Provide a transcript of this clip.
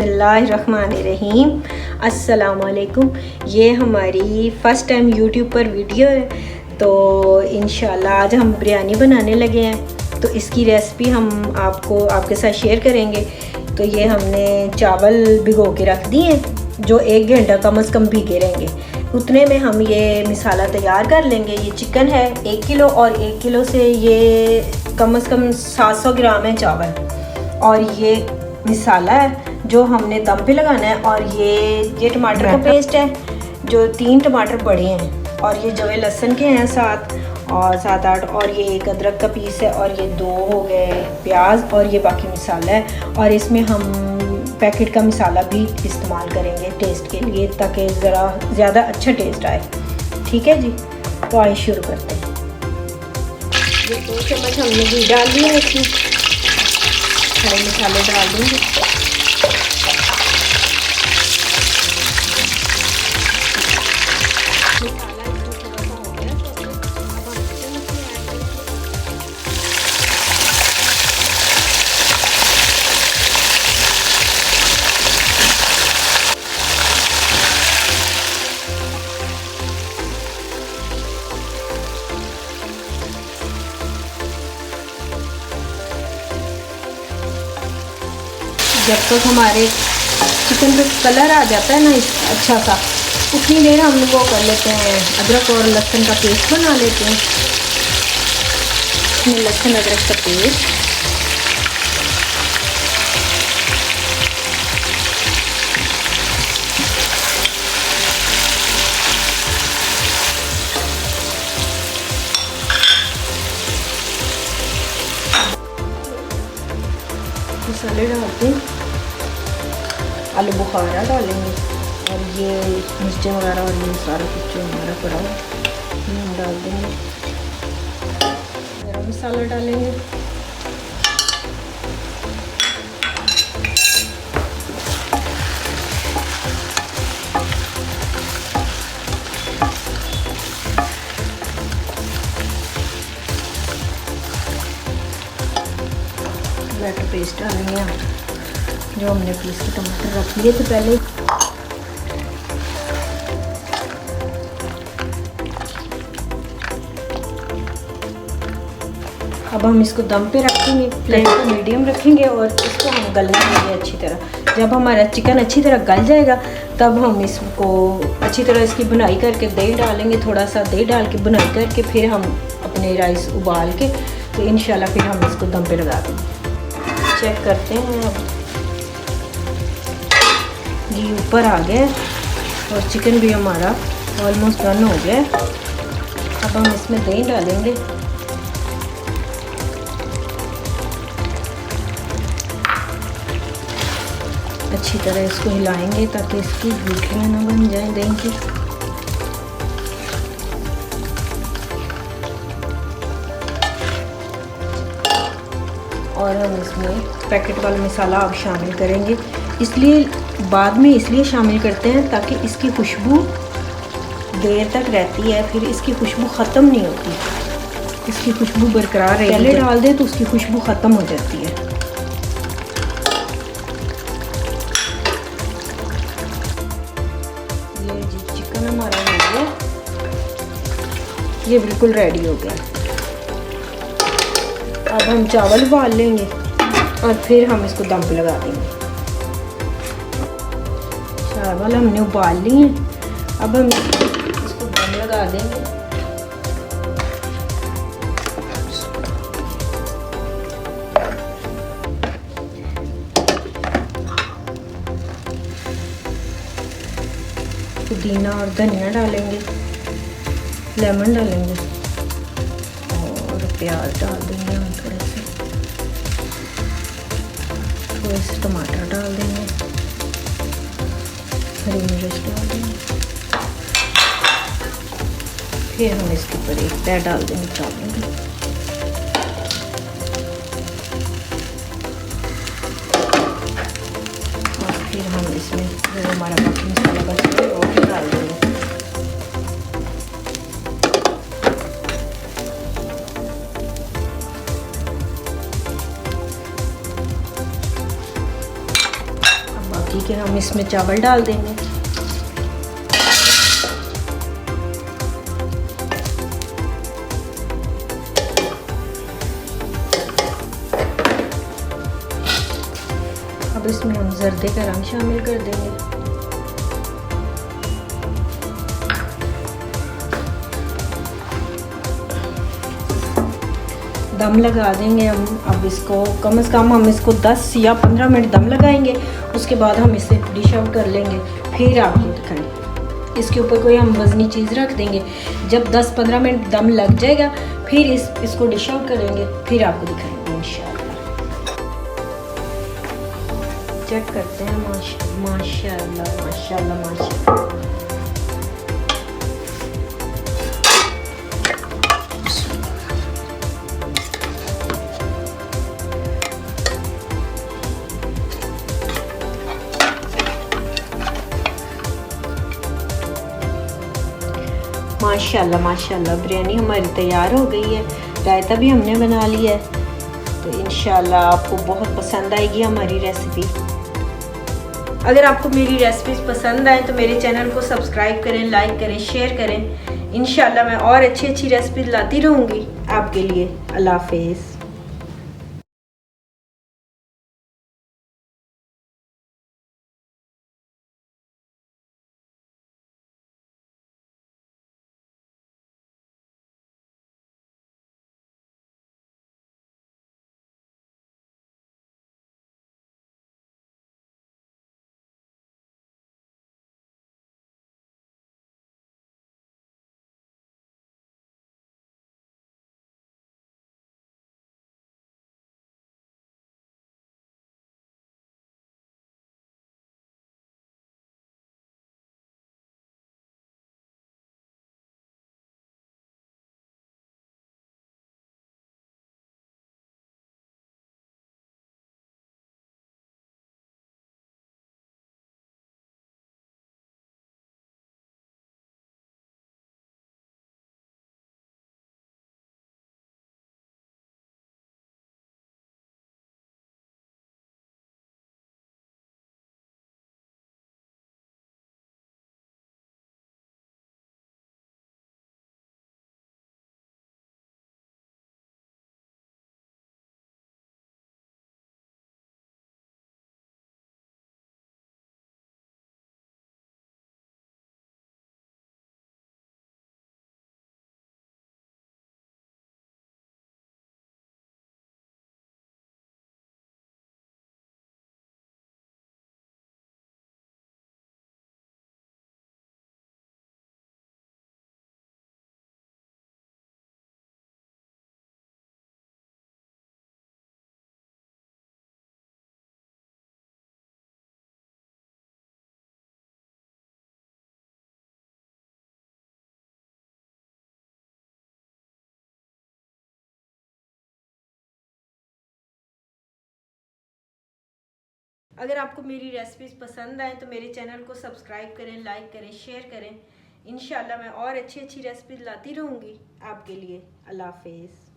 बिस्मिल्लाहिर्रहमानिर्रहीम। अस्सलाम वालेकुम। ये हमारी फ़र्स्ट टाइम यूट्यूब पर वीडियो है, तो इंशाल्लाह आज हम बिरयानी बनाने लगे हैं। तो इसकी रेसिपी हम आपके साथ शेयर करेंगे। तो ये हमने चावल भिगो के रख दिए हैं, जो 1 घंटा कम से कम भीगे रहेंगे। उतने में हम ये मिसाला तैयार कर लेंगे। ये चिकन है 1 किलो, और 1 किलो से ये कम से कम 700 ग्राम है चावल। और ये मिसाला है जो हमने दम पे लगाना है। और ये टमाटर का पेस्ट है, जो 3 टमाटर बड़े हैं, और ये जवे लहसुन के हैं 7-8, और ये 1 अदरक का पीस है, और ये 2 हो गए प्याज, और ये बाकी मिसाला है। और इसमें हम पैकेट का मिसाला भी इस्तेमाल करेंगे टेस्ट के लिए, ताकि ज़रा ज़्यादा अच्छा टेस्ट आए। ठीक है जी, तो आइए शुरू करते हैं। ये 2 चम्मच हमने घी डाल दिया है, इसमें खड़े मसाले डाल देंगे। जब तक हमारे चिकन पे कलर आ जाता है ना अच्छा सा, उतनी देर हम वो कर लेते हैं, अदरक और लहसुन का पेस्ट बना लेते हैं। इसमें लहसुन अदरक का पेस्ट, मसाले डालते हैं, आलू बुखारा डालेंगे, और ये मिर्चें वगैरह और ये सारा कुछ जो हमारा पड़ा हुआ हम डाल देंगे। गरम मसाला डालेंगे, टमाटर पेस्ट डालेंगे, जो हमने पीस के टमाटर रख लिए थे पहले। अब हम इसको दम पे रखेंगे, फ्लेम को मीडियम रखेंगे, और इसको हम गलने देंगे अच्छी तरह। जब हमारा चिकन अच्छी तरह गल जाएगा, तब हम इसको अच्छी तरह इसकी बुनाई करके दही डालेंगे, थोड़ा सा दही डाल के बुनाई करके फिर हम अपने राइस उबाल के, तो इंशाल्लाह फिर हम इसको दम पे लगा देंगे। चेक करते हैं, अब घी ऊपर आ गया और चिकन भी हमारा ऑलमोस्ट डन हो गया। अब हम इसमें दही डालेंगे, अच्छी तरह इसको हिलाएंगे ताकि इसकी गुठलियाँ ना बन जाएं दही की। और हम इसमें पैकेट वाला मसाला अब शामिल करेंगे, इसलिए बाद में इसलिए शामिल करते हैं ताकि इसकी खुशबू देर तक रहती है, फिर इसकी खुशबू ख़त्म नहीं होती, इसकी खुशबू बरकरार रहेगी। पहले डाल दें तो उसकी खुशबू ख़त्म हो जाती है। ये जी चिकन हमारा हो गया, ये बिल्कुल रेडी हो गया। अब हम चावल उबाल लेंगे और फिर हम इसको दम पे लगा देंगे। चावल हमने उबाल लिए, अब हम इसको दम लगा देंगे। पुदीना और धनिया डालेंगे, लेमन डालेंगे, और प्याज डाल देंगे हम थोड़े से टमाटर डाल देंगे, हरी मिर्च डाल देंगे, फिर हम इसके ऊपर एक पैर डाल देंगे चावल की। और फिर हम इसमें जो हमारा बाकी मसाला बचा है वो डाल देंगे। उबाली के हम इसमें चावल डाल देंगे। अब इसमें हम जर्दे का रंग शामिल कर देंगे। दम लगा देंगे हम। अब इसको कम से कम हम इसको 10 या 15 मिनट दम लगाएंगे। उसके बाद हम इसे डिश आउट कर लेंगे, फिर आपको दिखाएंगे। इसके ऊपर कोई हम वज़नी चीज़ रख देंगे। जब 10-15 मिनट दम लग जाएगा फिर इसको डिश आउट करेंगे, फिर आपको दिखाएंगे इंशाल्लाह। चेक करते हैं। माशाल्लाह माशाल्लाह माशाल्लाह। माशाल्लाह माशाल्लाह बिरयानी हमारी तैयार हो गई है। रायता भी हमने बना लिया है। तो इंशाल्लाह आपको बहुत पसंद आएगी हमारी रेसिपी। अगर आपको मेरी रेसिपीज़ पसंद आए तो मेरे चैनल को सब्सक्राइब करें, लाइक करें, शेयर करें। इंशाल्लाह मैं और अच्छी अच्छी रेसिपीज़ लाती रहूँगी आपके लिए। अल्लाह हाफिज़। अगर आपको मेरी रेसिपीज़ पसंद आए तो मेरे चैनल को सब्सक्राइब करें, लाइक करें, शेयर करें। इंशाल्लाह मैं और अच्छी अच्छी रेसिपीज़ लाती रहूँगी आपके लिए। अल्लाह हाफिज़।